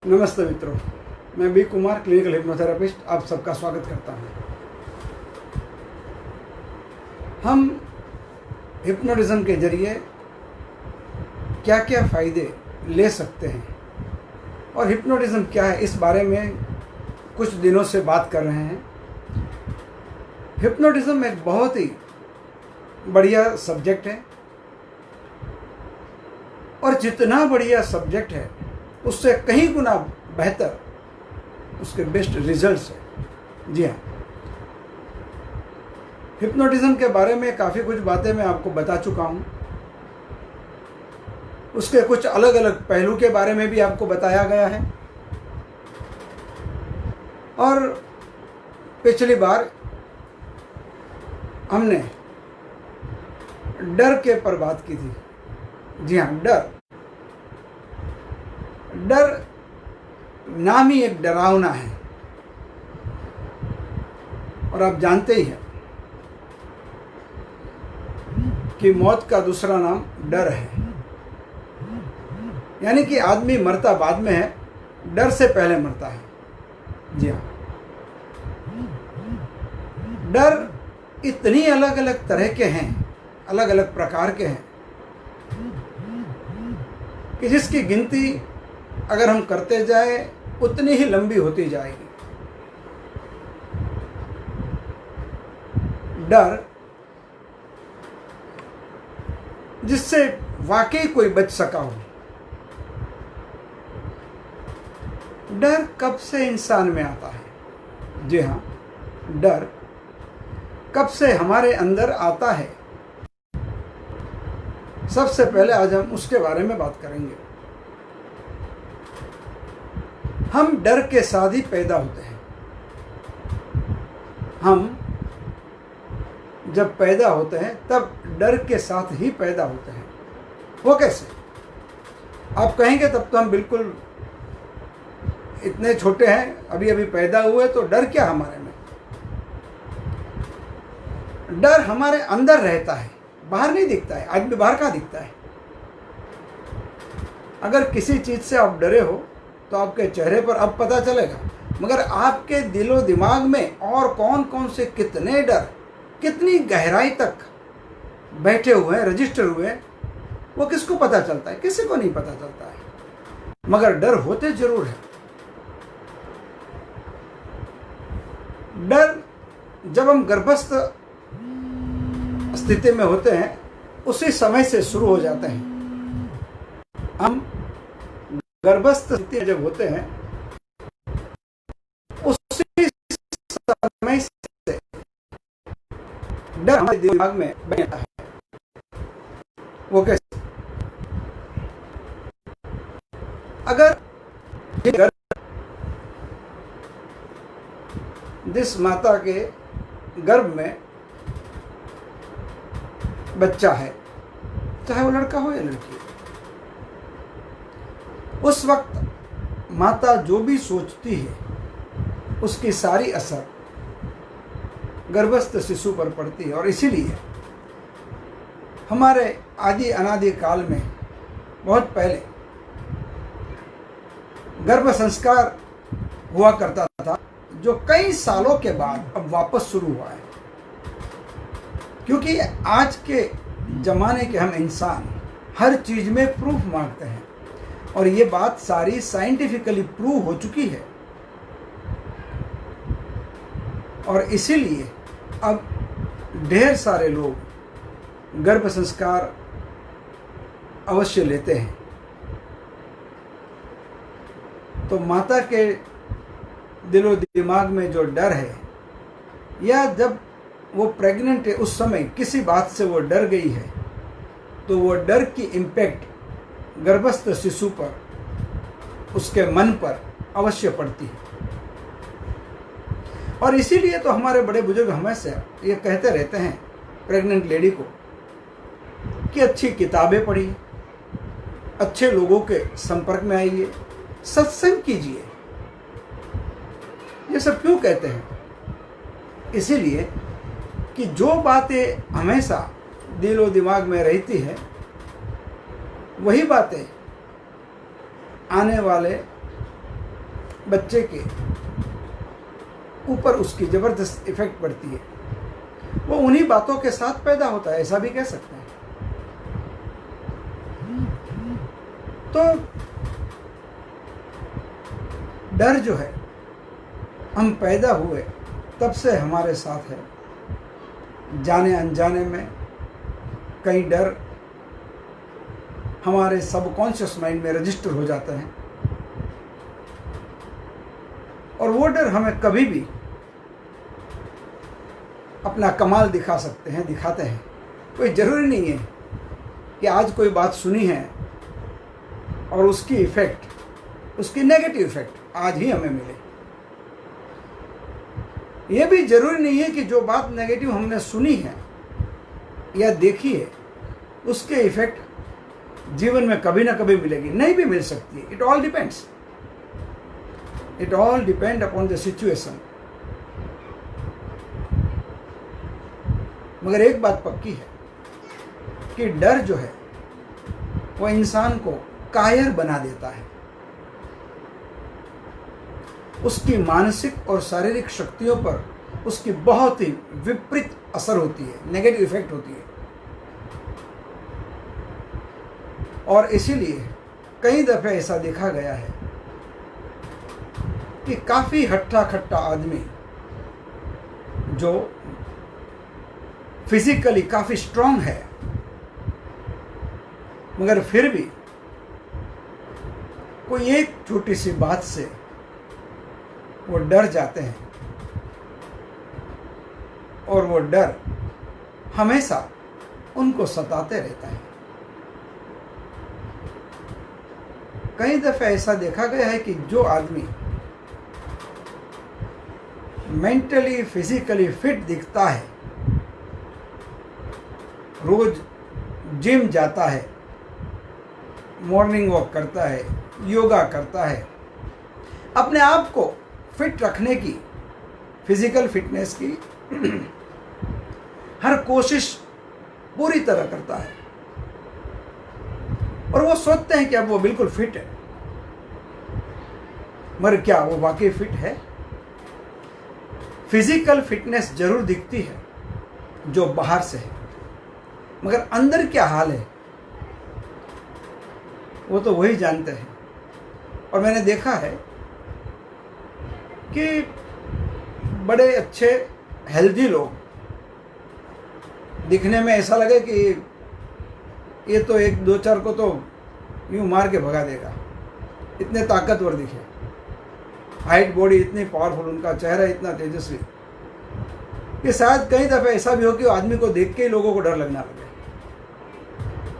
नमस्ते मित्रों, मैं बी कुमार क्लिनिकल हिप्नोथेरेपिस्ट आप सबका स्वागत करता हूं। हम हिप्नोटिज्म के जरिए क्या क्या फ़ायदे ले सकते हैं और हिप्नोटिज्म क्या है इस बारे में कुछ दिनों से बात कर रहे हैं। हिप्नोटिज्म एक बहुत ही बढ़िया सब्जेक्ट है और जितना बढ़िया सब्जेक्ट है उससे कहीं गुना बेहतर उसके बेस्ट रिजल्ट्स है। जी हाँ, हिप्नोटिज्म के बारे में काफ़ी कुछ बातें मैं आपको बता चुका हूँ। उसके कुछ अलग अलग पहलू के बारे में भी आपको बताया गया है। और पिछली बार हमने डर के पर बात की थी। जी हाँ, डर नाम ही एक डरावना है और आप जानते ही हैं कि मौत का दूसरा नाम डर है। यानी कि आदमी मरता बाद में है, डर से पहले मरता है। जी हाँ, डर इतनी अलग अलग तरह के हैं, अलग अलग प्रकार के हैं कि जिसकी गिनती अगर हम करते जाए उतनी ही लंबी होती जाएगी। डर जिससे वाकई कोई बच सका हो। डर कब से इंसान में आता है? जी हाँ, डर कब से हमारे अंदर आता है, सबसे पहले आज हम उसके बारे में बात करेंगे। हम डर के साथ ही पैदा होते हैं। हम जब पैदा होते हैं तब डर के साथ ही पैदा होते हैं। वो कैसे? आप कहेंगे तब तो हम बिल्कुल इतने छोटे हैं, अभी अभी पैदा हुए, तो डर क्या हमारे में? डर हमारे अंदर रहता है, बाहर नहीं दिखता है। आज भी बाहर कहाँ दिखता है? अगर किसी चीज़ से आप डरे हो तो आपके चेहरे पर अब पता चलेगा, मगर आपके दिलो दिमाग में और कौन कौन से कितने डर कितनी गहराई तक बैठे हुए हैं, रजिस्टर हुए हैं, वो किसको पता चलता है? किसी को नहीं पता चलता है, मगर डर होते जरूर है। डर जब हम गर्भस्थ स्थिति में होते हैं उसी समय से शुरू हो जाते हैं। हम गर्भस्थ स्थिति जब होते हैं उसी समय से डर हमारे दिमाग में बैठा है। वो कैसे? अगर जिस माता के गर्भ में बच्चा है, चाहे वो लड़का हो या लड़की, उस वक्त माता जो भी सोचती है उसकी सारी असर गर्भस्थ शिशु पर पड़ती है। और इसीलिए हमारे आदि अनादि काल में बहुत पहले गर्भ संस्कार हुआ करता था, जो कई सालों के बाद अब वापस शुरू हुआ है। क्योंकि आज के ज़माने के हम इंसान हर चीज़ में प्रूफ मांगते हैं और ये बात सारी साइंटिफिकली प्रूव हो चुकी है। और इसीलिए अब ढेर सारे लोग गर्भ संस्कार अवश्य लेते हैं। तो माता के दिलो दिमाग में जो डर है, या जब वो प्रेग्नेंट है उस समय किसी बात से वो डर गई है, तो वो डर की इम्पैक्ट गर्भस्थ शिशु पर, उसके मन पर अवश्य पड़ती है। और इसीलिए तो हमारे बड़े बुजुर्ग हमेशा ये कहते रहते हैं प्रेग्नेंट लेडी को कि अच्छी किताबें पढ़िए, अच्छे लोगों के संपर्क में आइए, सत्संग कीजिए। ये सब क्यों कहते हैं? इसीलिए कि जो बातें हमेशा दिलो दिमाग में रहती है वही बातें आने वाले बच्चे के ऊपर उसकी ज़बरदस्त इफ़ेक्ट पड़ती है। वो उन्हीं बातों के साथ पैदा होता है, ऐसा भी कह सकते हैं। तो डर जो है, हम पैदा हुए तब से हमारे साथ है। जाने अनजाने में कई डर हमारे सबकॉन्शियस माइंड में रजिस्टर हो जाते हैं, और वो डर हमें कभी भी अपना कमाल दिखा सकते हैं, दिखाते हैं। कोई ज़रूरी नहीं है कि आज कोई बात सुनी है और उसकी इफ़ेक्ट, उसकी नेगेटिव इफ़ेक्ट आज ही हमें मिले। ये भी ज़रूरी नहीं है कि जो बात नेगेटिव हमने सुनी है या देखी है उसके इफ़ेक्ट जीवन में कभी ना कभी मिलेगी, नहीं भी मिल सकती। It all depends, it all depend upon the situation. मगर एक बात पक्की है कि डर जो है वो इंसान को कायर बना देता है। उसकी मानसिक और शारीरिक शक्तियों पर उसकी बहुत ही विपरीत असर होती है, नेगेटिव इफेक्ट होती है। और इसीलिए कई दफ़े ऐसा देखा गया है कि काफ़ी हट्टा खट्टा आदमी जो फिजिकली काफ़ी स्ट्रांग है मगर फिर भी कोई एक छोटी सी बात से वो डर जाते हैं, और वो डर हमेशा उनको सताते रहता है। कई दफ़े ऐसा देखा गया है कि जो आदमी मेंटली फिजिकली फिट दिखता है, रोज जिम जाता है, मॉर्निंग वॉक करता है, योगा करता है, अपने आप को फिट रखने की, फिजिकल फिटनेस की हर कोशिश पूरी तरह करता है, और वो सोचते हैं कि अब वो बिल्कुल फिट है। मगर क्या वो वाकई फिट है? फिजिकल फिटनेस जरूर दिखती है जो बाहर से है, मगर अंदर क्या हाल है वो तो वही जानते हैं। और मैंने देखा है कि बड़े अच्छे हेल्दी लोग दिखने में ऐसा लगे कि ये तो एक दो चार को तो यूं मार के भगा देगा, इतने ताकतवर दिखे, हाइट बॉडी इतनी पावरफुल, उनका चेहरा इतना तेजस्वी कि शायद कई दफ़े ऐसा भी हो कि आदमी को देख के ही लोगों को डर लगना लगे।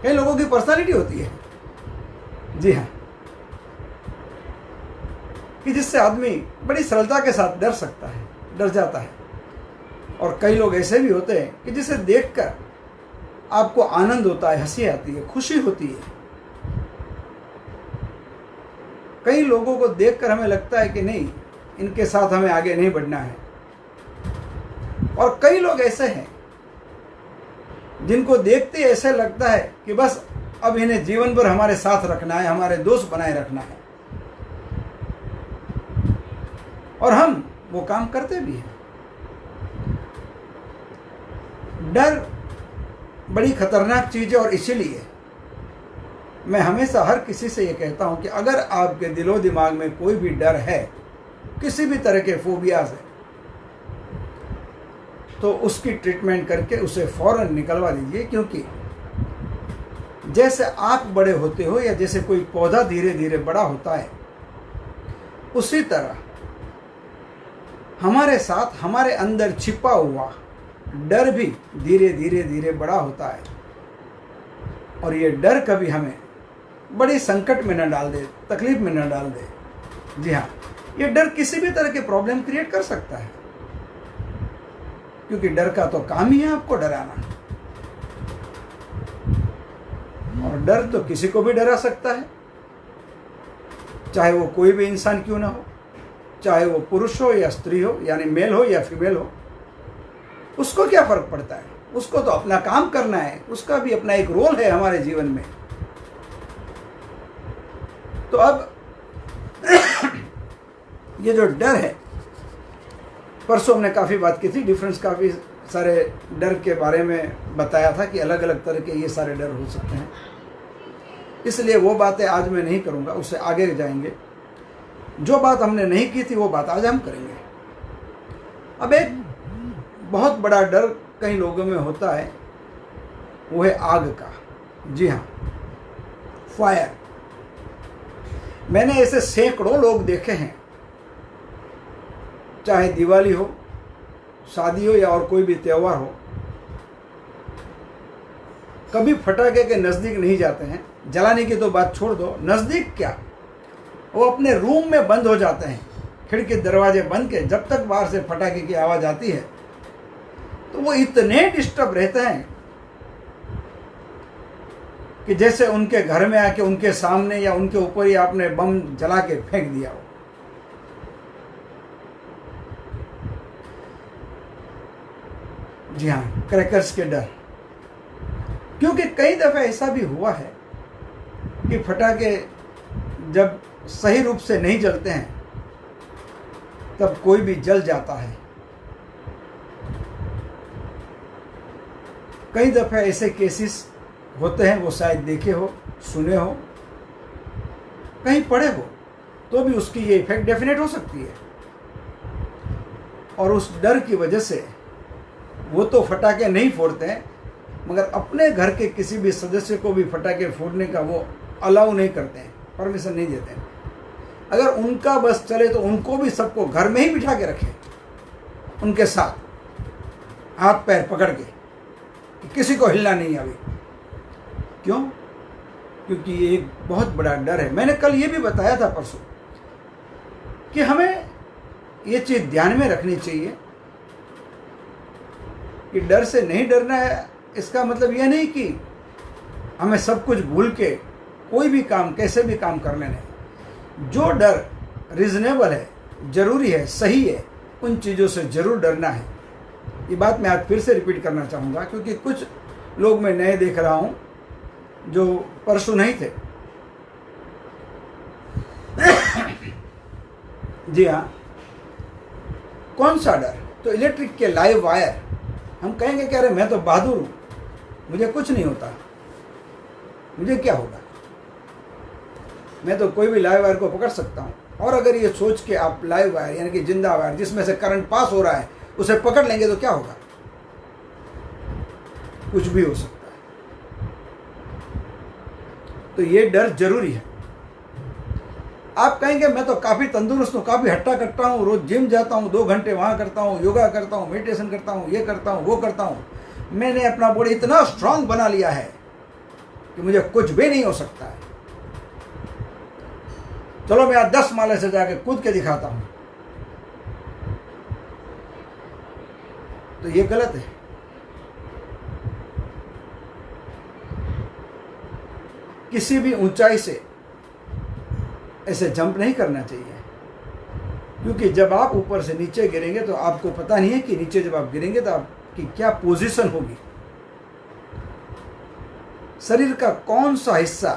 कई लोगों की पर्सनालिटी होती है, जी हाँ, कि जिससे आदमी बड़ी सरलता के साथ डर सकता है, डर जाता है। और कई लोग ऐसे भी होते हैं कि जिसे देखकर आपको आनंद होता है, हंसी आती है, खुशी होती है। कई लोगों को देखकर हमें लगता है कि नहीं, इनके साथ हमें आगे नहीं बढ़ना है। और कई लोग ऐसे हैं जिनको देखते ऐसे लगता है कि बस अब इन्हें जीवन भर हमारे साथ रखना है, हमारे दोस्त बनाए रखना है, और हम वो काम करते भी हैं। डर बड़ी खतरनाक चीज़ है, और इसीलिए मैं हमेशा हर किसी से ये कहता हूँ कि अगर आपके दिलो दिमाग में कोई भी डर है, किसी भी तरह के फोबिया से, तो उसकी ट्रीटमेंट करके उसे फ़ौरन निकलवा दीजिए। क्योंकि जैसे आप बड़े होते हो या जैसे कोई पौधा धीरे धीरे बड़ा होता है, उसी तरह हमारे साथ हमारे अंदर छिपा हुआ डर भी धीरे धीरे धीरे बड़ा होता है। और ये डर कभी हमें बड़ी संकट में न डाल दे, तकलीफ में न डाल दे। जी हाँ, ये डर किसी भी तरह के प्रॉब्लम क्रिएट कर सकता है, क्योंकि डर का तो काम ही है आपको डराना। और डर तो किसी को भी डरा सकता है, चाहे वो कोई भी इंसान क्यों ना हो, चाहे वो पुरुष हो या स्त्री हो, यानी मेल हो या फीमेल हो, उसको क्या फर्क पड़ता है? उसको तो अपना काम करना है, उसका भी अपना एक रोल है हमारे जीवन में। तो अब ये जो डर है, परसों हमने काफ़ी बात की थी, डिफरेंस काफ़ी सारे डर के बारे में बताया था कि अलग अलग तरह के ये सारे डर हो सकते हैं। इसलिए वो बातें आज मैं नहीं करूँगा, उससे आगे जाएंगे। जो बात हमने नहीं की थी वो बात आज हम करेंगे। अब एक बहुत बड़ा डर कई लोगों में होता है, वो है आग का। जी हाँ, फायर। मैंने ऐसे सैकड़ों लोग देखे हैं, चाहे दिवाली हो, शादी हो या और कोई भी त्यौहार हो, कभी फटाके के नज़दीक नहीं जाते हैं। जलाने की तो बात छोड़ दो, नज़दीक क्या, वो अपने रूम में बंद हो जाते हैं, खिड़की दरवाजे बंद के। जब तक बाहर से फटाके की आवाज़ आती है तो वो इतने डिस्टर्ब रहते हैं कि जैसे उनके घर में आके उनके सामने या उनके ऊपर ही आपने बम जला के फेंक दिया हो। जी हाँ, क्रैकर्स के डर। क्योंकि कई दफ़ा ऐसा भी हुआ है कि फटाके जब सही रूप से नहीं जलते हैं तब कोई भी जल जाता है। कई दफ़े ऐसे केसेस होते हैं, वो शायद देखे हो, सुने हो, कहीं पढ़े हो, तो भी उसकी ये इफेक्ट डेफिनेट हो सकती है। और उस डर की वजह से वो तो फटाके नहीं फोड़ते हैं, मगर अपने घर के किसी भी सदस्य को भी फटाके फोड़ने का वो अलाउ नहीं करते हैं, परमिशन नहीं देते हैं। अगर उनका बस चले तो उनको भी सबको घर में ही बिठा के रखें, उनके साथ हाथ पैर पकड़ के, कि किसी को हिलना नहीं अभी। क्यों? क्योंकि ये एक बहुत बड़ा डर है। मैंने कल ये भी बताया था परसों कि हमें ये चीज़ ध्यान में रखनी चाहिए कि डर से नहीं डरना है। इसका मतलब यह नहीं कि हमें सब कुछ भूल के कोई भी काम, कैसे भी काम कर लेना है। जो डर रीजनेबल है, ज़रूरी है, सही है, उन चीज़ों से ज़रूर डरना है। ये बात मैं आज फिर से रिपीट करना चाहूँगा, क्योंकि कुछ लोग मैं नए देख रहा हूँ जो परसों नहीं थे। जी हाँ, कौन सा डर? तो इलेक्ट्रिक के लाइव वायर। हम कहेंगे कि अरे मैं तो बहादुर हूँ, मुझे कुछ नहीं होता, मुझे क्या होगा, मैं तो कोई भी लाइव वायर को पकड़ सकता हूँ। और अगर ये सोच के आप लाइव वायर यानी कि जिंदा वायर जिसमें से करंट पास हो रहा है उसे पकड़ लेंगे तो क्या होगा? कुछ भी हो सकता है। तो ये डर जरूरी है। आप कहेंगे मैं तो काफ़ी तंदुरुस्त हूँ, काफ़ी हट्टा कट्टा हूँ, रोज़ जिम जाता हूँ, 2 घंटे वहाँ करता हूँ, योगा करता हूँ, मेडिटेशन करता हूँ, ये करता हूँ, वो करता हूँ, मैंने अपना बॉडी इतना स्ट्रांग बना लिया है कि मुझे कुछ भी नहीं हो सकता है। चलो मैं आज 10 माले से जाके कूद के दिखाता हूँ। तो ये गलत है। किसी भी ऊंचाई से ऐसे जंप नहीं करना चाहिए, क्योंकि जब आप ऊपर से नीचे गिरेंगे तो आपको पता नहीं है कि नीचे जब आप गिरेंगे तो आपकी क्या पोजीशन होगी, शरीर का कौन सा हिस्सा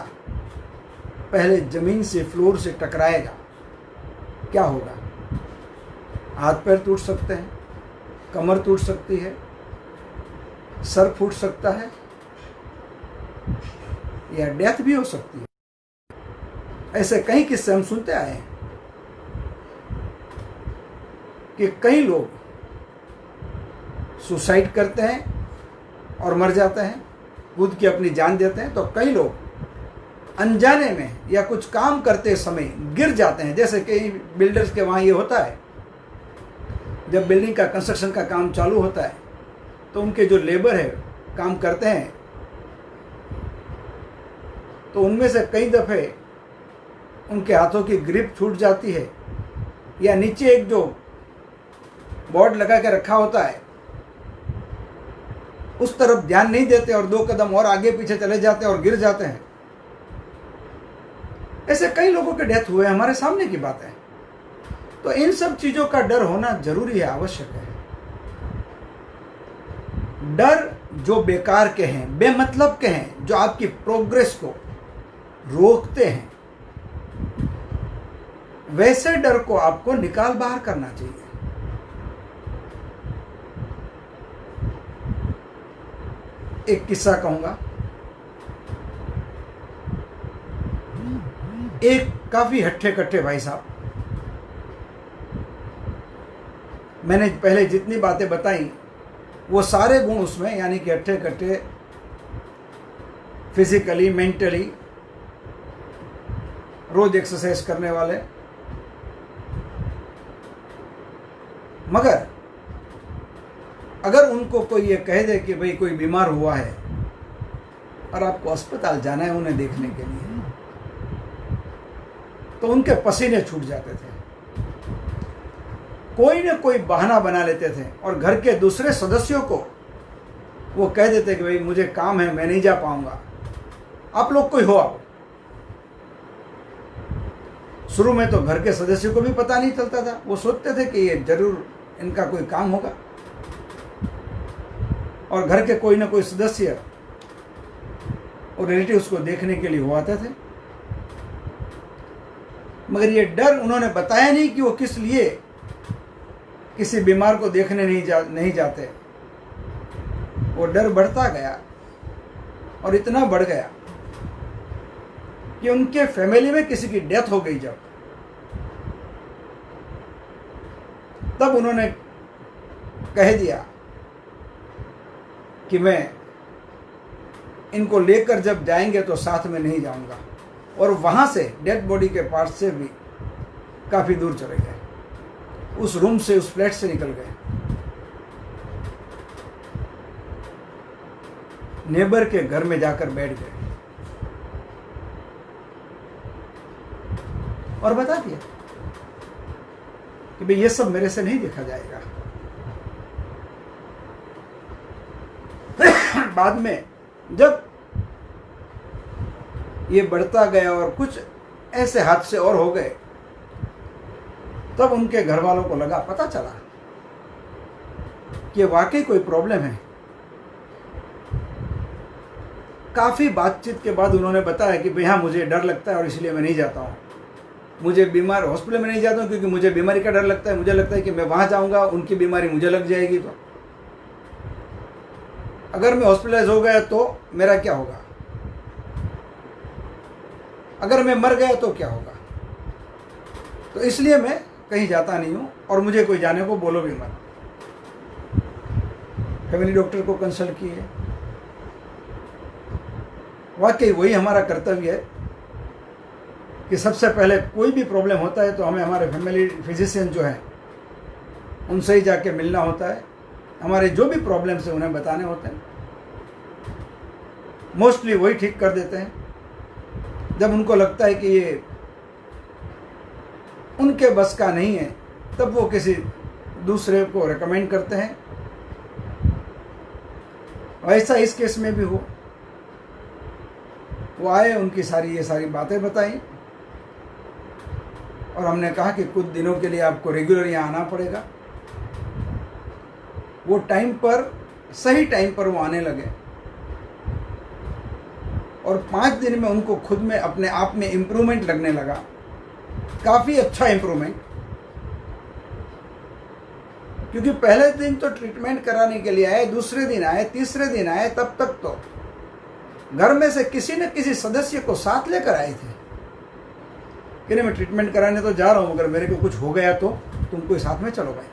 पहले जमीन से, फ्लोर से टकराएगा, क्या होगा। हाथ पैर टूट सकते हैं, कमर टूट सकती है, सर फूट सकता है, या डेथ भी हो सकती है। ऐसे कई किस्से हम सुनते आए हैं कि कई लोग सुसाइड करते हैं और मर जाते हैं, खुद की अपनी जान देते हैं। तो कई लोग अनजाने में या कुछ काम करते समय गिर जाते हैं। जैसे कई बिल्डर्स के वहाँ ये होता है, जब बिल्डिंग का कंस्ट्रक्शन का काम चालू होता है तो उनके जो लेबर है काम करते हैं, तो उनमें से कई दफ़े उनके हाथों की ग्रिप छूट जाती है, या नीचे एक जो बोर्ड लगा के रखा होता है उस तरफ ध्यान नहीं देते और 2 कदम और आगे पीछे चले जाते हैं और गिर जाते हैं। ऐसे कई लोगों के डेथ हुए, हमारे सामने की बात है। तो इन सब चीज़ों का डर होना जरूरी है, आवश्यक है। डर जो बेकार के हैं, बेमतलब के हैं, जो आपकी प्रोग्रेस को रोकते हैं, वैसे डर को आपको निकाल बाहर करना चाहिए। एक किस्सा कहूंगा। एक काफी हट्ठे कट्ठे भाई साहब, मैंने पहले जितनी बातें बताई वो सारे गुण उसमें, यानी कि हट्ठे कट्ठे, फिजिकली, मेंटली, रोज एक्सरसाइज करने वाले। मगर अगर उनको कोई ये कह दे कि भाई कोई बीमार हुआ है और आपको अस्पताल जाना है उन्हें देखने के लिए, तो उनके पसीने छूट जाते थे। कोई न कोई बहाना बना लेते थे और घर के दूसरे सदस्यों को वो कह देते कि भाई मुझे काम है, मैं नहीं जा पाऊंगा, आप लोग कोई हो आओ। शुरू में तो घर के सदस्यों को भी पता नहीं चलता था, वो सोचते थे कि ये जरूर इनका कोई काम होगा और घर के कोई ना कोई सदस्य और रिलेटिव्स को देखने के लिए वो आते थे। मगर ये डर उन्होंने बताया नहीं कि वो किस लिए किसी बीमार को देखने नहीं जाते। वो डर बढ़ता गया और इतना बढ़ गया कि उनके फैमिली में किसी की डेथ हो गई जब, तब उन्होंने कह दिया कि मैं इनको लेकर जब जाएंगे तो साथ में नहीं जाऊंगा, और वहां से डेड बॉडी के पास से भी काफी दूर चले गए, उस रूम से, उस फ्लैट से निकल गए, नेबर के घर में जाकर बैठ गए और बता दिया कि भाई ये सब मेरे से नहीं देखा जाएगा। बाद में जब ये बढ़ता गया और कुछ ऐसे हादसे और हो गए, तब उनके घर वालों को लगा, पता चला कि वाकई कोई प्रॉब्लम है। काफी बातचीत के बाद उन्होंने बताया कि भैया मुझे डर लगता है और इसलिए मैं नहीं जाता हूँ। मुझे बीमार, हॉस्पिटल में नहीं जाता हूँ क्योंकि मुझे बीमारी का डर लगता है। मुझे लगता है कि मैं वहां जाऊंगा, उनकी बीमारी मुझे लग जाएगी, तो अगर मैं हॉस्पिटलाइज हो गया तो मेरा क्या होगा, अगर मैं मर गया तो क्या होगा। तो इसलिए मैं कहीं जाता नहीं हूं और मुझे कोई जाने को बोलो भी मत। फैमिली डॉक्टर को कंसल्ट किए। वाकई वही हमारा कर्तव्य है कि सबसे पहले कोई भी प्रॉब्लम होता है तो हमें हमारे फैमिली फिजिशियन जो है उनसे ही जाके मिलना होता है। हमारे जो भी प्रॉब्लम्स हैं उन्हें बताने होते हैं। मोस्टली वही ठीक कर देते हैं। जब उनको लगता है कि ये उनके बस का नहीं है, तब वो किसी दूसरे को रेकमेंड करते हैं। वैसा इस केस में भी हो। वो आए, उनकी ये सारी बातें बताई और हमने कहा कि कुछ दिनों के लिए आपको रेगुलर यहाँ आना पड़ेगा। वो टाइम पर, सही टाइम पर वो आने लगे और 5 दिन में उनको खुद में अपने आप में इम्प्रूवमेंट लगने लगा, काफ़ी अच्छा इम्प्रूवमेंट। क्योंकि पहले दिन तो ट्रीटमेंट कराने के लिए आए, दूसरे दिन आए, तीसरे दिन आए, तब तक तो घर में से किसी न किसी सदस्य को साथ लेकर आए थे कि नहीं मैं ट्रीटमेंट कराने तो जा रहा हूं, अगर मेरे को कुछ हो गया तो तुम कोई साथ में चलो भाई।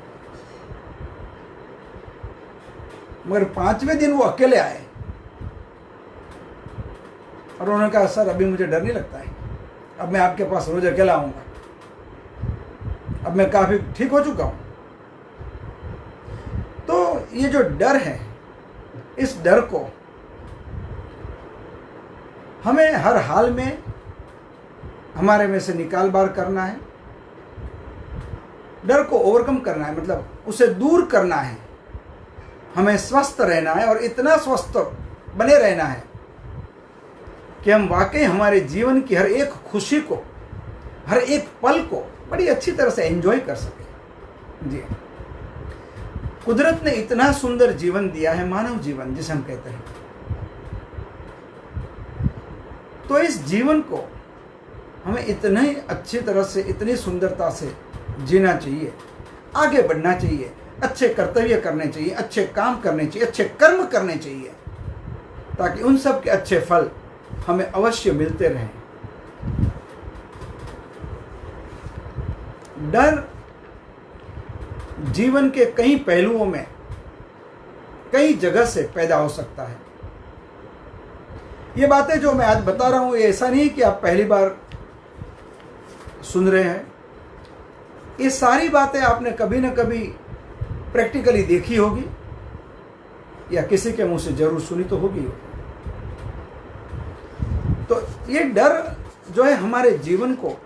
मगर 5वें दिन वो अकेले आए और उन्होंने कहा सर अभी मुझे डर नहीं लगता है, अब मैं आपके पास रोज अकेला आऊंगा, अब मैं काफी ठीक हो चुका हूं। तो ये जो डर है, इस डर को हमें हर हाल में हमारे में से निकाल बाहर करना है। डर को ओवरकम करना है, मतलब उसे दूर करना है। हमें स्वस्थ रहना है और इतना स्वस्थ बने रहना है कि हम वाकई हमारे जीवन की हर एक खुशी को, हर एक पल को बड़ी अच्छी तरह से एंजॉय कर सके। जी, कुदरत ने इतना सुंदर जीवन दिया है, मानव जीवन जिसे हम कहते हैं। तो इस जीवन को हमें इतनी अच्छी तरह से, इतनी सुंदरता से जीना चाहिए, आगे बढ़ना चाहिए, अच्छे कर्तव्य करने चाहिए, अच्छे काम करने चाहिए, अच्छे कर्म करने चाहिए, ताकि उन सब के अच्छे फल हमें अवश्य मिलते रहें। डर जीवन के कई पहलुओं में कई जगह से पैदा हो सकता है। ये बातें जो मैं आज बता रहा हूं, ये ऐसा नहीं कि आप पहली बार सुन रहे हैं। ये सारी बातें आपने कभी न कभी प्रैक्टिकली देखी होगी या किसी के मुंह से जरूर सुनी तो होगी। तो ये डर जो है हमारे जीवन को,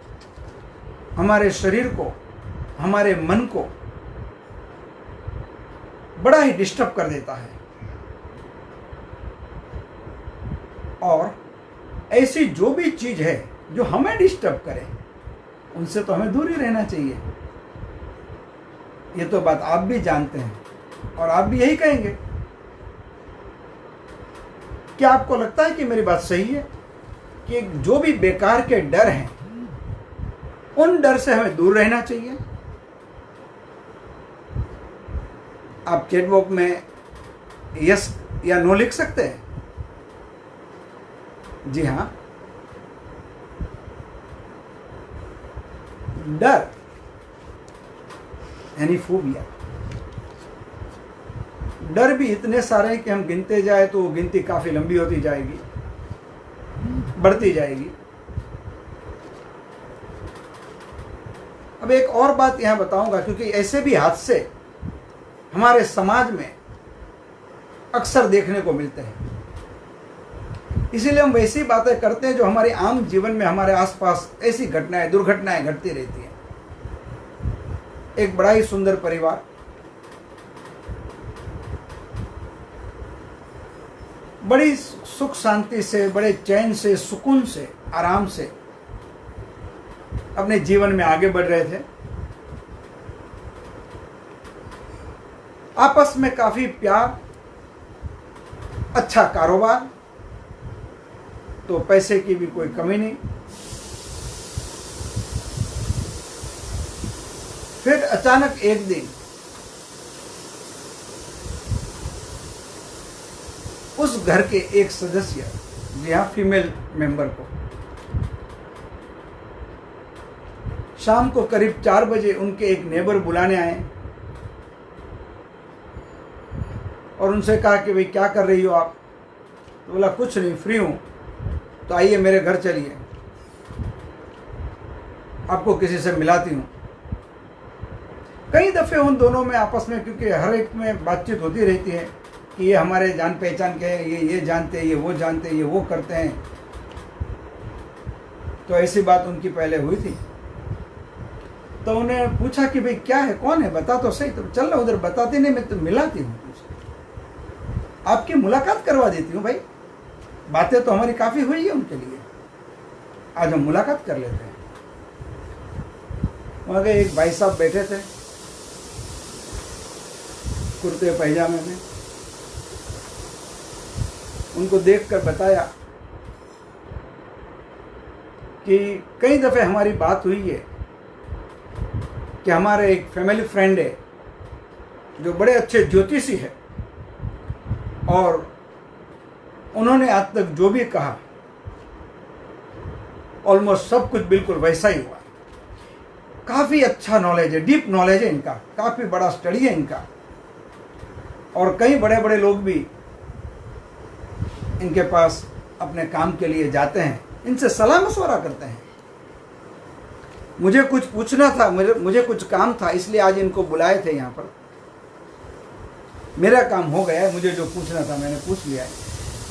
हमारे शरीर को, हमारे मन को बड़ा ही डिस्टर्ब कर देता है। और ऐसी जो भी चीज है जो हमें डिस्टर्ब करे, उनसे तो हमें दूर ही रहना चाहिए। ये तो बात आप भी जानते हैं और आप भी यही कहेंगे। क्या आपको लगता है कि मेरी बात सही है कि जो भी बेकार के डर हैं, उन डर से हमें दूर रहना चाहिए? आप चैट बॉक्स में यस या नो लिख सकते हैं। जी हाँ, डर यानी फोबिया। डर भी इतने सारे हैं कि हम गिनते जाए तो गिनती काफी लंबी होती जाएगी, बढ़ती जाएगी। अब एक और बात यहां बताऊंगा, क्योंकि ऐसे भी हादसे हमारे समाज में अक्सर देखने को मिलते हैं। इसीलिए हम वैसी बातें करते हैं जो हमारे आम जीवन में हमारे आसपास ऐसी घटनाएं, दुर्घटनाएं घटती रहती हैं। एक बड़ा ही सुंदर परिवार, बड़ी सुख शांति से, बड़े चैन से, सुकून से, आराम से अपने जीवन में आगे बढ़ रहे थे। आपस में काफी प्यार, अच्छा कारोबार, तो पैसे की भी कोई कमी नहीं। फिर अचानक एक दिन उस घर के एक सदस्य, जी हाँ फीमेल मेंबर को, शाम को करीब 4 बजे उनके एक नेबर बुलाने आए और उनसे कहा कि भाई क्या कर रही हो आप? तो बोला कुछ नहीं, फ्री हूं, तो आइए मेरे घर चलिए, आपको किसी से मिलाती हूँ। कई दफ़े उन दोनों में आपस में, क्योंकि हर एक में बातचीत होती रहती है कि ये हमारे जान पहचान के हैं, ये जानते हैं, ये वो जानते हैं, ये वो करते हैं, तो ऐसी बात उनकी पहले हुई थी। तो उन्हें पूछा कि भाई क्या है, कौन है, बता तो सही। तो चल रहा उधर, बताती नहीं, मैं तो मिलाती हूँ, आपकी मुलाकात करवा देती हूँ। भाई बातें तो हमारी काफ़ी हुई है उनके लिए, आज हम मुलाकात कर लेते हैं। वहाँ गए, एक भाई साहब बैठे थे कुर्ते पैजामे में। उनको देखकर बताया कि कई दफ़े हमारी बात हुई है कि हमारे एक फैमिली फ्रेंड है जो बड़े अच्छे ज्योतिषी है, और उन्होंने आज तक जो भी कहा ऑलमोस्ट सब कुछ बिल्कुल वैसा ही हुआ। काफ़ी अच्छा नॉलेज है, डीप नॉलेज है इनका, काफ़ी बड़ा स्टडी है इनका, और कई बड़े बड़े लोग भी इनके पास अपने काम के लिए जाते हैं, इनसे सलाह मशवरा करते हैं। मुझे कुछ पूछना था, मुझे कुछ काम था, इसलिए आज इनको बुलाए थे यहाँ पर। मेरा काम हो गया है, मुझे जो पूछना था मैंने पूछ लिया है।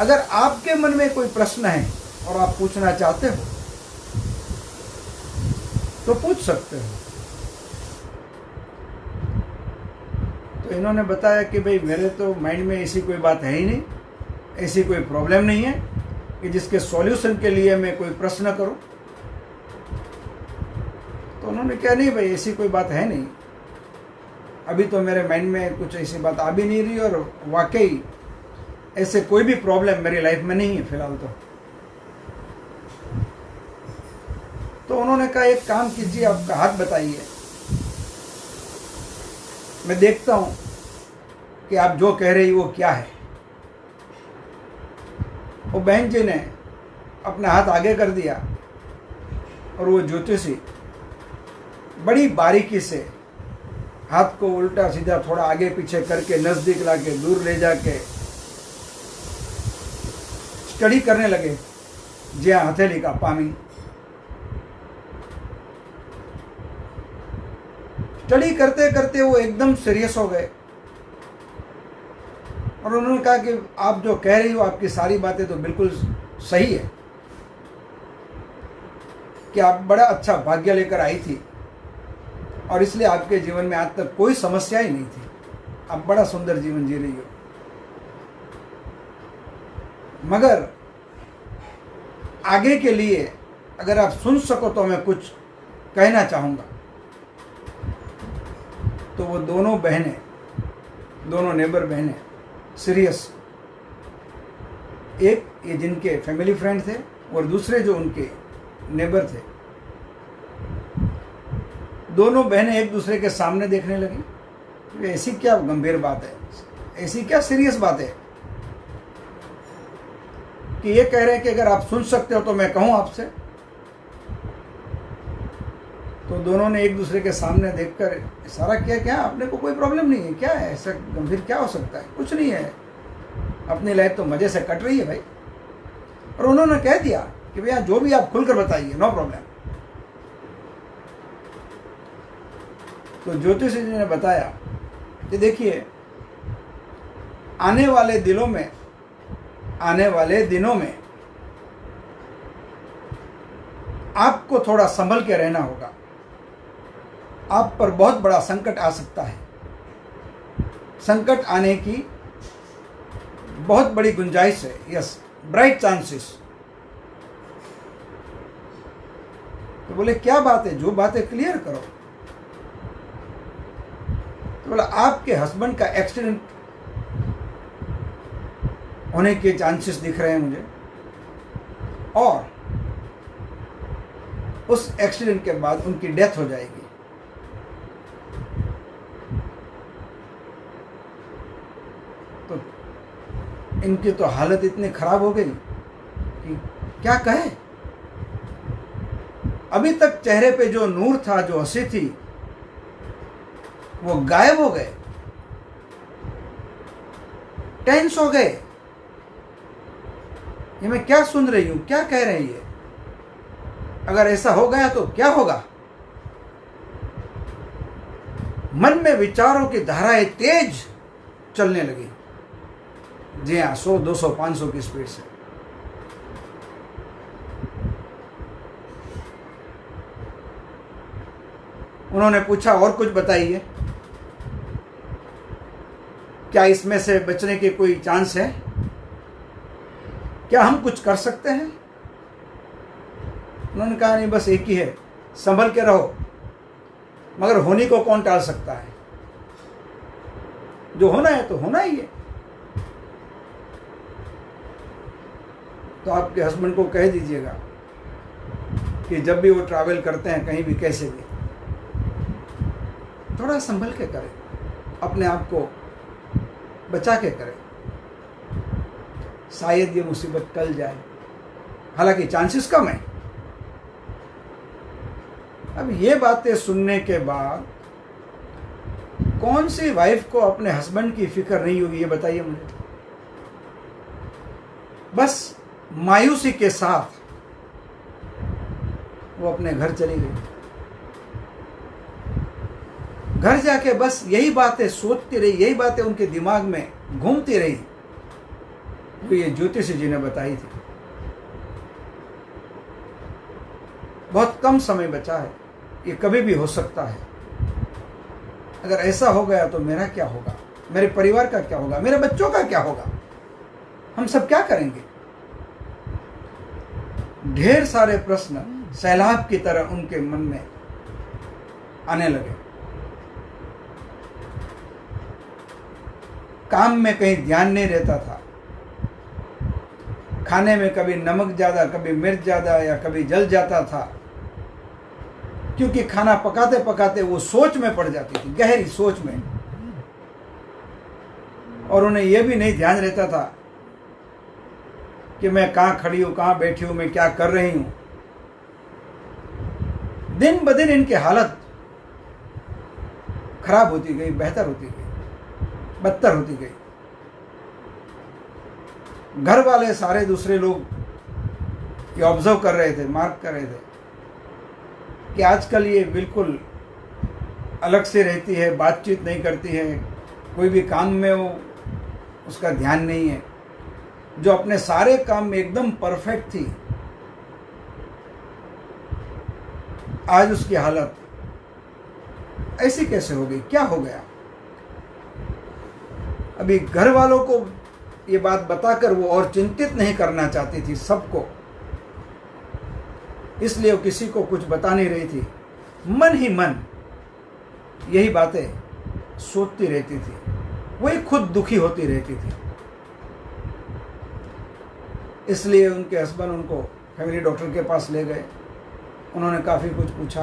अगर आपके मन में कोई प्रश्न है और आप पूछना चाहते हो तो पूछ सकते हो। तो इन्होंने बताया कि भाई मेरे तो माइंड में ऐसी कोई बात है ही नहीं, ऐसी कोई प्रॉब्लम नहीं है कि जिसके सॉल्यूशन के लिए मैं कोई प्रश्न करूं। तो उन्होंने कहा नहीं भाई ऐसी कोई बात है नहीं, अभी तो मेरे माइंड में कुछ ऐसी बात आ भी नहीं रही, और वाकई ऐसे कोई भी प्रॉब्लम मेरी लाइफ में नहीं है फिलहाल। तो उन्होंने कहा एक काम कीजिए, आपका हाथ बताइए, मैं देखता हूँ कि आप जो कह रही वो क्या है। वो बहन जी ने अपना हाथ आगे कर दिया और वो ज्योतिषी बड़ी बारीकी से हाथ को उल्टा सीधा थोड़ा आगे पीछे करके नज़दीक लाके दूर ले जाके स्टडी करने लगे ज्या हथेली का पामी। स्टडी करते करते वो एकदम सीरियस हो गए और उन्होंने कहा कि आप जो कह रही हो, आपकी सारी बातें तो बिल्कुल सही है कि आप बड़ा अच्छा भाग्य लेकर आई थी और इसलिए आपके जीवन में आज तक कोई समस्या ही नहीं थी, आप बड़ा सुंदर जीवन जी रही हो। मगर आगे के लिए अगर आप सुन सको तो मैं कुछ कहना चाहूँगा। तो वो दोनों बहनें, दोनों नेबर बहनें सीरियस, एक ये जिनके फैमिली फ्रेंड थे और दूसरे जो उनके नेबर थे, दोनों बहनें एक दूसरे के सामने देखने लगी। ऐसी क्या गंभीर बात है, ऐसी क्या सीरियस बात है कि ये कह रहे हैं कि अगर आप सुन सकते हो तो मैं कहूँ आपसे। तो दोनों ने एक दूसरे के सामने देखकर इशारा किया, क्या आपने को कोई प्रॉब्लम नहीं है, क्या है ऐसा गंभीर क्या हो सकता है, कुछ नहीं है, अपनी लाइफ तो मज़े से कट रही है भाई। और उन्होंने कह दिया कि भैया जो भी आप खुलकर बताइए, नो प्रॉब्लम। तो ज्योतिष जी ने बताया कि देखिए आने वाले दिनों में आपको थोड़ा संभल के रहना होगा, आप पर बहुत बड़ा संकट आ सकता है, संकट आने की बहुत बड़ी गुंजाइश है, यस, ब्राइट चांसेस। तो बोले क्या बात है, जो बातें क्लियर करो। तो बोला आपके हस्बैंड का एक्सीडेंट होने के चांसेस दिख रहे हैं मुझे, और उस एक्सीडेंट के बाद उनकी डेथ हो जाएगी। तो इनकी तो हालत इतनी खराब हो गई कि क्या कहे। अभी तक चेहरे पे जो नूर था, जो हंसी थी, वो गायब हो गए, टेंस हो गए। ये मैं क्या सुन रही हूं, क्या कह रही है, अगर ऐसा हो गया तो क्या होगा। मन में विचारों की धाराएं तेज चलने लगी, जी हाँ, 100, 200, 500 की स्पीड से। उन्होंने पूछा और कुछ बताइए, क्या इसमें से बचने के कोई चांस है, क्या हम कुछ कर सकते हैं। उन्होंने कहा नहीं, बस एक ही है, संभल के रहो, मगर होने को कौन टाल सकता है, जो होना है तो होना ही है। तो आपके हस्बैंड को कह दीजिएगा कि जब भी वो ट्रैवल करते हैं कहीं भी कैसे भी, थोड़ा संभल के करें, अपने आप को बचा के करें, शायद ये मुसीबत टल जाए, हालांकि चांसेस कम है। अब ये बातें सुनने के बाद कौन सी वाइफ को अपने हस्बैंड की फिक्र नहीं होगी, ये बताइए मुझे। बस मायूसी के साथ वो अपने घर चली गई। घर जाके बस यही बातें सोचती रही, यही बातें उनके दिमाग में घूमती रही जो ये ज्योतिष जी ने बताई थी। बहुत कम समय बचा है, ये कभी भी हो सकता है। अगर ऐसा हो गया तो मेरा क्या होगा, मेरे परिवार का क्या होगा, मेरे बच्चों का क्या होगा, हम सब क्या करेंगे। ढेर सारे प्रश्न सैलाब की तरह उनके मन में आने लगे। काम में कहीं ध्यान नहीं रहता था, खाने में कभी नमक ज़्यादा, कभी मिर्च ज़्यादा, या कभी जल जाता था। क्योंकि खाना पकाते पकाते वो सोच में पड़ जाती थी, गहरी सोच में, और उन्हें यह भी नहीं ध्यान रहता था कि मैं कहाँ खड़ी हूँ, कहाँ बैठी हूँ, मैं क्या कर रही हूँ। दिन ब दिन इनकी हालत खराब होती गई, बेहतर होती गई, बदतर होती गई। घर वाले सारे दूसरे लोग ये ऑब्जर्व कर रहे थे, मार्क कर रहे थे कि आजकल ये बिल्कुल अलग से रहती है, बातचीत नहीं करती है, कोई भी काम में वो उसका ध्यान नहीं है। जो अपने सारे काम में एकदम परफेक्ट थी, आज उसकी हालत ऐसी कैसे हो गई, क्या हो गया। अभी घर वालों को ये बात बताकर वो और चिंतित नहीं करना चाहती थी सबको, इसलिए वो किसी को कुछ बता नहीं रही थी। मन ही मन यही बातें सोचती रहती थी, वही खुद दुखी होती रहती थी। इसलिए उनके हस्बैंड उनको फैमिली डॉक्टर के पास ले गए। उन्होंने काफ़ी कुछ पूछा,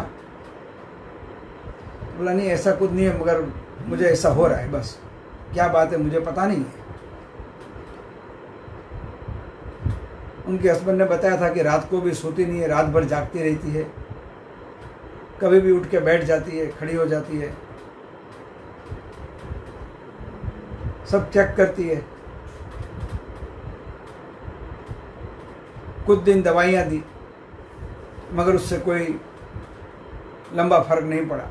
बोला नहीं ऐसा कुछ नहीं है, मगर मुझे ऐसा हो रहा है, बस क्या बात है मुझे पता नहीं है। उनके हस्बैंड ने बताया था कि रात को भी सोती नहीं है, रात भर जागती रहती है, कभी भी उठ के बैठ जाती है, खड़ी हो जाती है, सब चेक करती है। कुछ दिन दवाइयाँ दी, मगर उससे कोई लंबा फर्क नहीं पड़ा।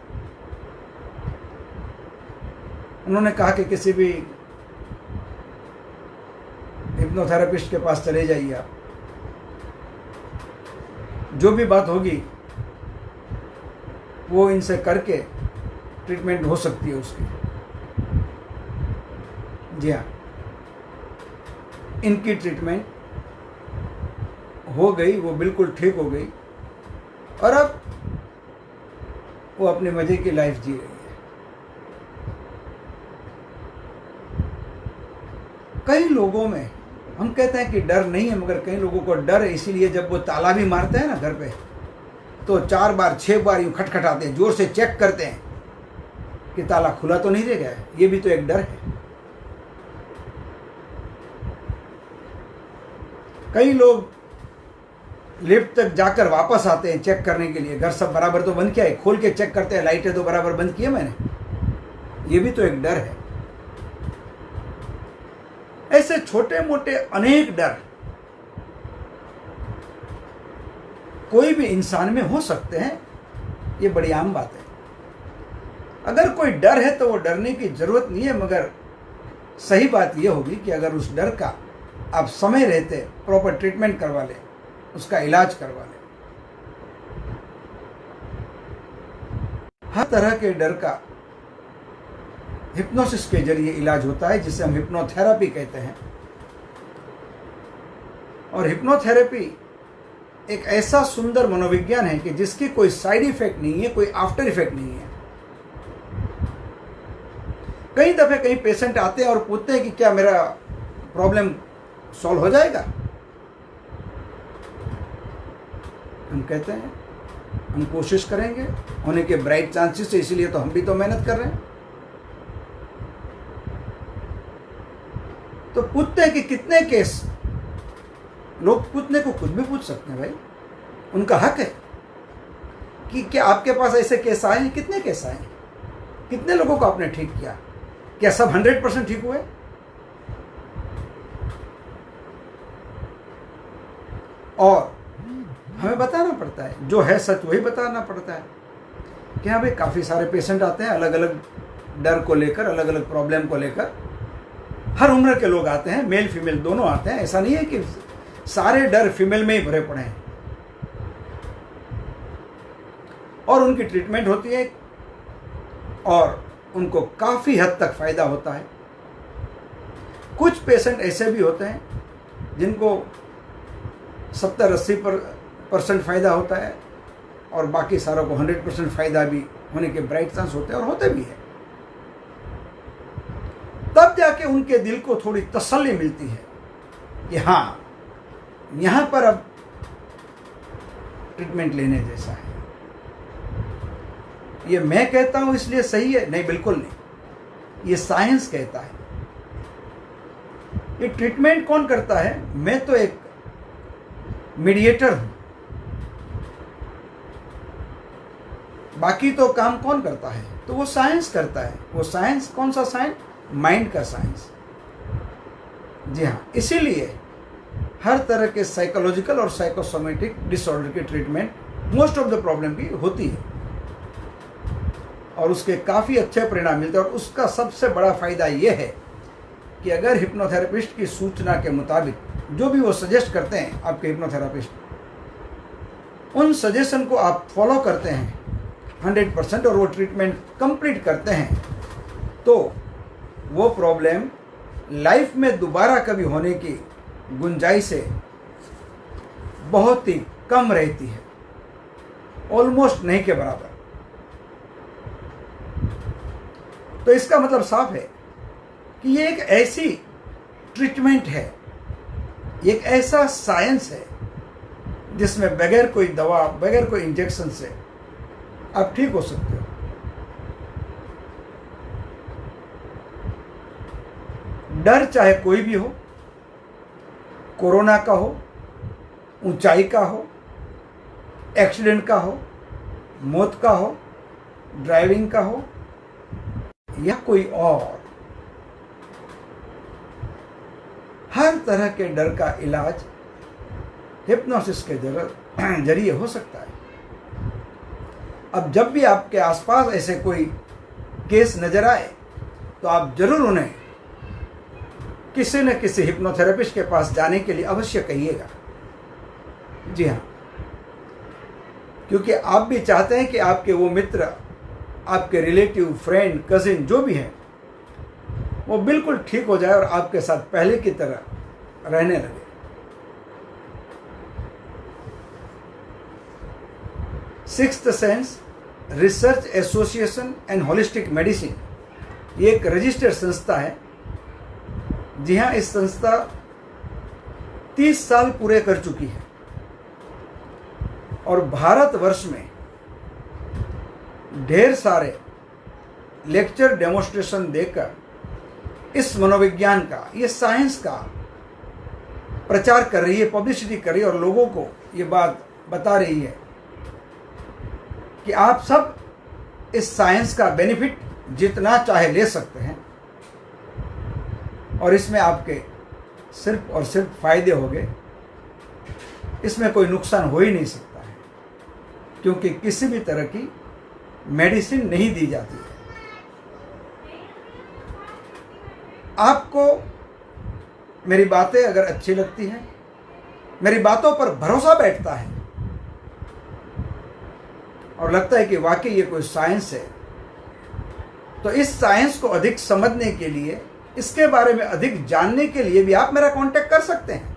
उन्होंने कहा कि किसी भी हिप्नोथेरेपिस्ट के पास चले जाइए आप, जो भी बात होगी वो इनसे करके ट्रीटमेंट हो सकती है उसकी। जी हाँ, इनकी ट्रीटमेंट हो गई, वो बिल्कुल ठीक हो गई, और अब वो अपने मजे की लाइफ जी रही है। कई लोगों में हम कहते हैं कि डर नहीं है, मगर कई लोगों को डर है, इसीलिए जब वो ताला भी मारते हैं ना घर पे, तो 4 बार 6 बार यूँ खटखटाते हैं, जोर से चेक करते हैं कि ताला खुला तो नहीं रह गया है। ये भी तो एक डर है। कई लोग लिफ्ट तक जाकर वापस आते हैं चेक करने के लिए, घर सब बराबर तो बंद किया है, खोल के चेक करते हैं, लाइटें तो बराबर बंद की है मैंने। ये भी तो एक डर है। ऐसे छोटे मोटे अनेक डर कोई भी इंसान में हो सकते हैं, ये बड़ी आम बात है। अगर कोई डर है तो वो डरने की जरूरत नहीं है, मगर सही बात यह होगी कि अगर उस डर का आप समय रहते प्रॉपर ट्रीटमेंट करवा लें, उसका इलाज करवा लें। हर तरह के डर का हिप्नोसिस के जरिए इलाज होता है, जिसे हम हिप्नोथेरेपी कहते हैं। और हिप्नोथेरेपी एक ऐसा सुंदर मनोविज्ञान है कि जिसकी कोई साइड इफेक्ट नहीं है, कोई आफ्टर इफेक्ट नहीं है। कई दफे कई पेशेंट आते हैं और पूछते हैं कि क्या मेरा प्रॉब्लम सॉल्व हो जाएगा। हम कहते हैं हम कोशिश करेंगे, होने के ब्राइट चांसेस है, इसीलिए तो हम भी तो मेहनत कर रहे हैं। तो पूछते हैं कि कितने केस, लोग पूछने को कुछ भी पूछ सकते हैं भाई, उनका हक है कि क्या आपके पास ऐसे केस आए हैं, कितने केस आए हैं, कितने लोगों को आपने ठीक किया, क्या सब 100% ठीक हुए। और हमें बताना पड़ता है, जो है सच वही बताना पड़ता है कि हाँ भाई काफ़ी सारे पेशेंट आते हैं अलग अलग डर को लेकर, अलग अलग प्रॉब्लम को लेकर। हर उम्र के लोग आते हैं, मेल फीमेल दोनों आते हैं। ऐसा नहीं है कि सारे डर फीमेल में ही भरे पड़े हैं। और उनकी ट्रीटमेंट होती है और उनको काफ़ी हद तक फ़ायदा होता है। कुछ पेशेंट ऐसे भी होते हैं जिनको 70-80% फ़ायदा होता है और बाकी सारों को 100% फ़ायदा भी होने के ब्राइट चांस होते हैं, और होते भी हैं। तब जाके उनके दिल को थोड़ी तसल्ली मिलती है कि हाँ, यहाँ पर अब ट्रीटमेंट लेने जैसा है। ये मैं कहता हूं इसलिए सही है, नहीं, बिल्कुल नहीं, ये साइंस कहता है। ये ट्रीटमेंट कौन करता है? मैं तो एक मीडिएटर हूं, बाकी तो काम कौन करता है? तो वो साइंस करता है। वो साइंस कौन सा साइंस? माइंड का साइंस। जी हाँ, इसीलिए हर तरह के साइकोलॉजिकल और साइकोसोमेटिक डिसऑर्डर की treatment most of the problem की होती है और उसके काफ़ी अच्छे परिणाम मिलते हैं। और उसका सबसे बड़ा फायदा ये है कि अगर हिप्नोथेरेपिस्ट की सूचना के मुताबिक जो भी वो सजेस्ट करते हैं आपके हिप्नोथेरेपिस्ट, उन सजेशन को आप फॉलो करते हैं 100% और वो ट्रीटमेंट कंप्लीट करते हैं, तो वो प्रॉब्लम लाइफ में दोबारा कभी होने की गुंजाइश बहुत ही कम रहती है, ऑलमोस्ट नहीं के बराबर। तो इसका मतलब साफ है कि ये एक ऐसी ट्रीटमेंट है, एक ऐसा साइंस है जिसमें बगैर कोई दवा, बगैर कोई इंजेक्शन से आप ठीक हो सकते हो। डर चाहे कोई भी हो, कोरोना का हो, ऊंचाई का हो, एक्सीडेंट का हो, मौत का हो, ड्राइविंग का हो या कोई और, हर तरह के डर का इलाज हिप्नोसिस के जरिए हो सकता है। अब जब भी आपके आसपास ऐसे कोई केस नजर आए तो आप जरूर उन्हें किसी न किसी हिप्नोथेरेपिस्ट के पास जाने के लिए अवश्य कहिएगा। जी हाँ, क्योंकि आप भी चाहते हैं कि आपके वो मित्र, आपके रिलेटिव, फ्रेंड, कजिन जो भी हैं, वो बिल्कुल ठीक हो जाए और आपके साथ पहले की तरह रहने लगे। Sixth sense research association and holistic medicine, ये एक रजिस्टर्ड संस्था है। जी हाँ, इस संस्था 30 साल पूरे कर चुकी है और भारतवर्ष में ढेर सारे लेक्चर, डेमोन्स्ट्रेशन देकर इस मनोविज्ञान का, ये साइंस का प्रचार कर रही है, पब्लिसिटी कर रही है और लोगों को ये बात बता रही है कि आप सब इस साइंस का बेनिफिट जितना चाहे ले सकते हैं और इसमें आपके सिर्फ और सिर्फ फायदे होंगे, इसमें कोई नुकसान हो ही नहीं सकता है, क्योंकि किसी भी तरह की मेडिसिन नहीं दी जाती है। आपको मेरी बातें अगर अच्छी लगती हैं, मेरी बातों पर भरोसा बैठता है और लगता है कि वाकई ये कोई साइंस है, तो इस साइंस को अधिक समझने के लिए, इसके बारे में अधिक जानने के लिए भी आप मेरा कांटेक्ट कर सकते हैं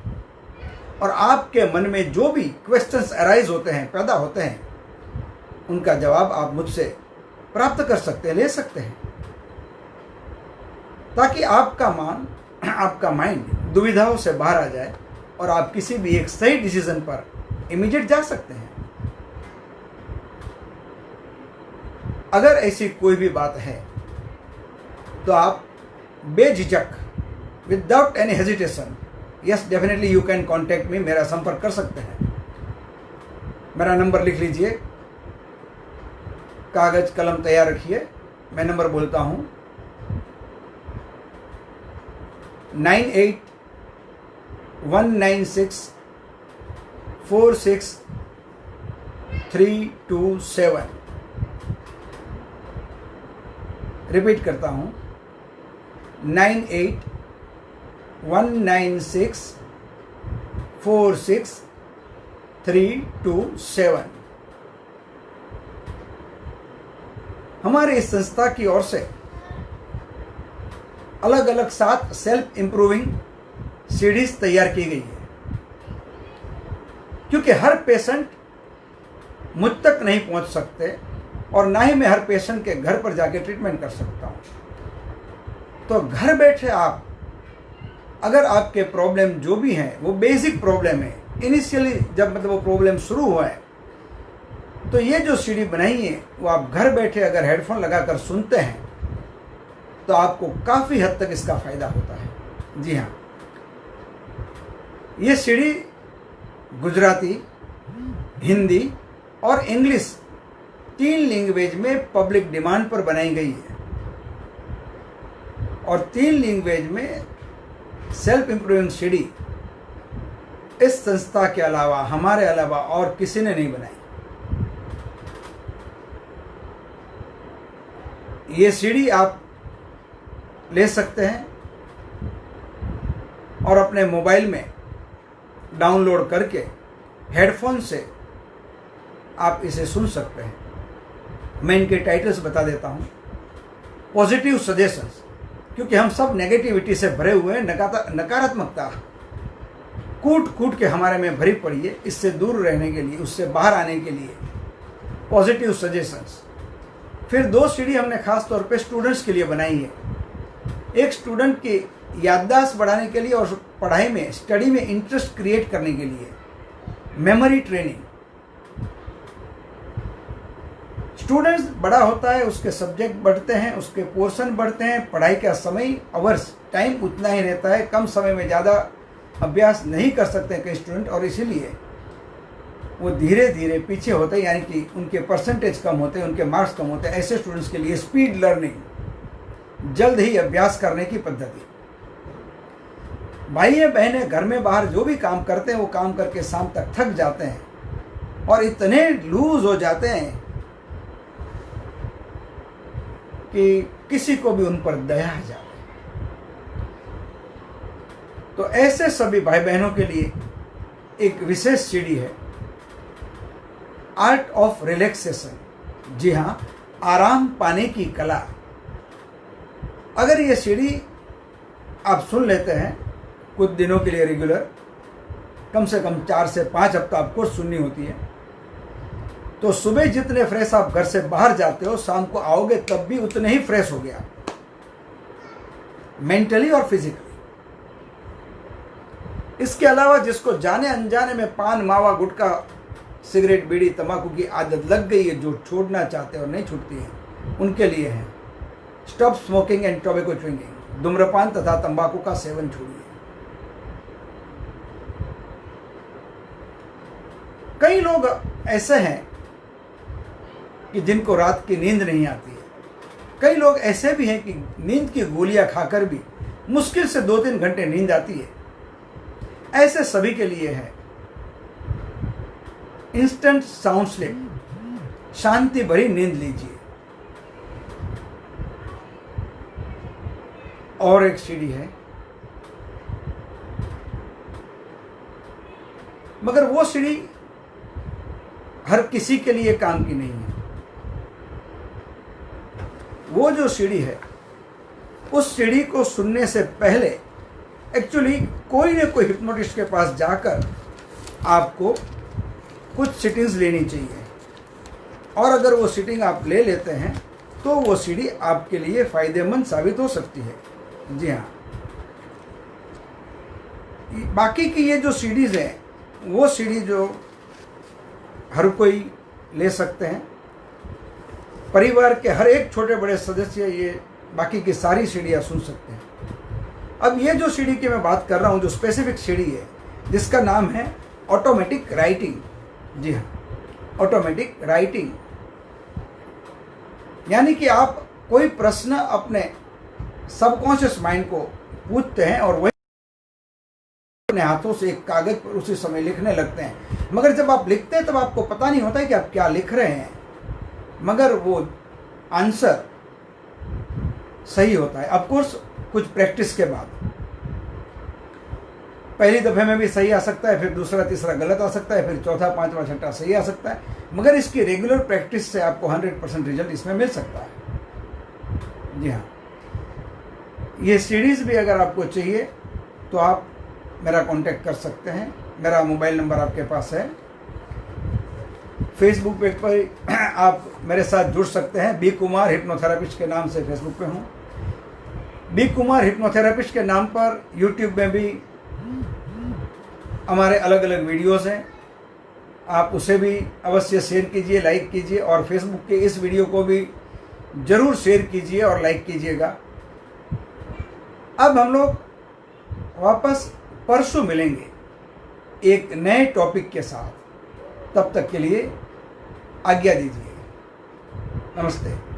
और आपके मन में जो भी क्वेश्चंस अराइज होते हैं, पैदा होते हैं, उनका जवाब आप मुझसे प्राप्त कर सकते हैं, ले सकते हैं, ताकि आपका माइंड दुविधाओं से बाहर आ जाए और आप किसी भी एक सही डिसीजन पर इमीडिएट जा सकते हैं। अगर ऐसी कोई भी बात है तो आप बेझिझक, without any hesitation, yes definitely you can contact me, मेरा संपर्क कर सकते हैं। मेरा नंबर लिख लीजिए, कागज कलम तैयार रखिए। मैं नंबर बोलता हूँ 9819646327। रिपीट करता हूँ 9819646327। हमारी इस संस्था की ओर से अलग अलग 7 सेल्फ इंप्रूविंग सीरीज तैयार की गई है, क्योंकि हर पेशेंट मुझ तक नहीं पहुंच सकते और ना ही मैं हर पेशेंट के घर पर जाके ट्रीटमेंट कर सकता हूं। तो घर बैठे आप, अगर आपके प्रॉब्लम जो भी हैं वो बेसिक प्रॉब्लम है, इनिशियली जब मतलब वो प्रॉब्लम शुरू हुआ है तो ये जो सीडी बनाई है वो आप घर बैठे अगर हेडफोन लगाकर सुनते हैं तो आपको काफ़ी हद तक इसका फ़ायदा होता है। जी हाँ, ये सीडी गुजराती, हिंदी और इंग्लिश 3 लैंग्वेज में पब्लिक डिमांड पर बनाई गई है और 3 लैंग्वेज में सेल्फ इम्प्रूविंग सीडी इस संस्था के अलावा, हमारे अलावा और किसी ने नहीं बनाई। ये सीडी आप ले सकते हैं और अपने मोबाइल में डाउनलोड करके हेडफोन से आप इसे सुन सकते हैं। मैं इनके टाइटल्स बता देता हूँ। पॉजिटिव सजेशंस, क्योंकि हम सब नेगेटिविटी से भरे हुए हैं, नकारात्मकता कूट कूट के हमारे में भरी पड़ी है। इससे दूर रहने के लिए, उससे बाहर आने के लिए पॉजिटिव सजेशंस। फिर 2 सीडी हमने खास तौर पे स्टूडेंट्स के लिए बनाई है। एक स्टूडेंट की याददाश्त बढ़ाने के लिए और पढ़ाई में, स्टडी में इंटरेस्ट क्रिएट करने के लिए, मेमोरी ट्रेनिंग। स्टूडेंट्स बड़ा होता है, उसके सब्जेक्ट बढ़ते हैं, उसके पोर्शन बढ़ते हैं, पढ़ाई का समय, आवर्स, टाइम उतना ही रहता है। कम समय में ज़्यादा अभ्यास नहीं कर सकते हैं कई स्टूडेंट और इसीलिए वो धीरे धीरे पीछे होते हैं, यानी कि उनके परसेंटेज कम होते हैं, उनके मार्क्स कम होते हैं। ऐसे स्टूडेंट्स के लिए स्पीड लर्निंग, जल्द ही अभ्यास करने की पद्धति। भाई बहनें घर में बाहर जो भी काम करते हैं वो काम करके शाम तक थक जाते हैं और इतने लूज हो जाते हैं कि किसी को भी उन पर दया आ जाए। तो ऐसे सभी भाई बहनों के लिए एक विशेष सीडी है, आर्ट ऑफ रिलैक्सेशन। जी हाँ, आराम पाने की कला। अगर ये सीडी आप सुन लेते हैं कुछ दिनों के लिए रेगुलर, कम से कम 4 से 5 हफ्ता आपको सुननी होती है, तो सुबह जितने फ्रेश आप घर से बाहर जाते हो, शाम को आओगे तब भी उतने ही फ्रेश हो गया, मेंटली और फिजिकली। इसके अलावा जिसको जाने अनजाने में पान, मावा, गुटखा, सिगरेट, बीड़ी, तंबाकू की आदत लग गई है, जो छोड़ना चाहते हैं और नहीं छूटती है, उनके लिए है stop smoking and tobacco drinking. धूम्रपान तथा तंबाकू का सेवन छोड़िए। कई लोग ऐसे हैं कि जिनको रात की नींद नहीं आती है। कई लोग ऐसे भी हैं कि नींद की गोलियां खाकर भी मुश्किल से 2-3 घंटे नींद आती है। ऐसे सभी के लिए है इंस्टेंट साउंड स्लीप, शांति भरी नींद लीजिए। और एक सीडी है, मगर वो सीडी हर किसी के लिए काम की नहीं है। वो जो सीडी है, उस सीडी को सुनने से पहले एक्चुअली कोई न कोई हिप्नोटिस्ट के पास जाकर आपको कुछ सिटिंग्स लेनी चाहिए, और अगर वो सिटिंग आप ले लेते हैं तो वो सीडी आपके लिए फ़ायदेमंद साबित हो सकती है। जी हाँ, बाकी की ये जो सीडीज़ हैं, वो सीडी जो हर कोई ले सकते हैं। परिवार के हर एक छोटे बड़े सदस्य ये बाकी की सारी सीडियाँ सुन सकते हैं। अब ये जो सीडी की मैं बात कर रहा हूँ, जो स्पेसिफिक सीडी है, जिसका नाम है ऑटोमेटिक राइटिंग। जी हाँ, ऑटोमेटिक राइटिंग, यानी कि आप कोई प्रश्न अपने सबकॉन्शियस माइंड को पूछते हैं और वही अपने हाथों से एक कागज पर उसी समय लिखने लगते हैं। मगर जब आप लिखते हैं तब आपको पता नहीं होता है कि आप क्या लिख रहे हैं, मगर वो आंसर सही होता है। ऑफ कोर्स कुछ प्रैक्टिस के बाद। पहली दफ़े में भी सही आ सकता है, फिर दूसरा तीसरा गलत आ सकता है, फिर चौथा पांचवा छठा सही आ सकता है, मगर इसकी रेगुलर प्रैक्टिस से आपको 100% रिजल्ट इसमें मिल सकता है। जी हाँ, ये सीरीज़ भी अगर आपको चाहिए तो आप मेरा कांटेक्ट कर सकते हैं। मेरा मोबाइल नंबर आपके पास है। फेसबुक पेज पर आप मेरे साथ जुड़ सकते हैं। बी कुमार हिप्नोथेरेपिस्ट के नाम से फेसबुक पे हूँ। बी कुमार हिप्नोथेरेपिस्ट के नाम पर यूट्यूब में भी हमारे अलग अलग वीडियोस हैं। आप उसे भी अवश्य शेयर कीजिए, लाइक कीजिए, और फेसबुक के इस वीडियो को भी ज़रूर शेयर कीजिए और लाइक कीजिएगा। अब हम लोग वापस परसों मिलेंगे एक नए टॉपिक के साथ। तब तक के लिए आज्ञा दीजिए। नमस्ते।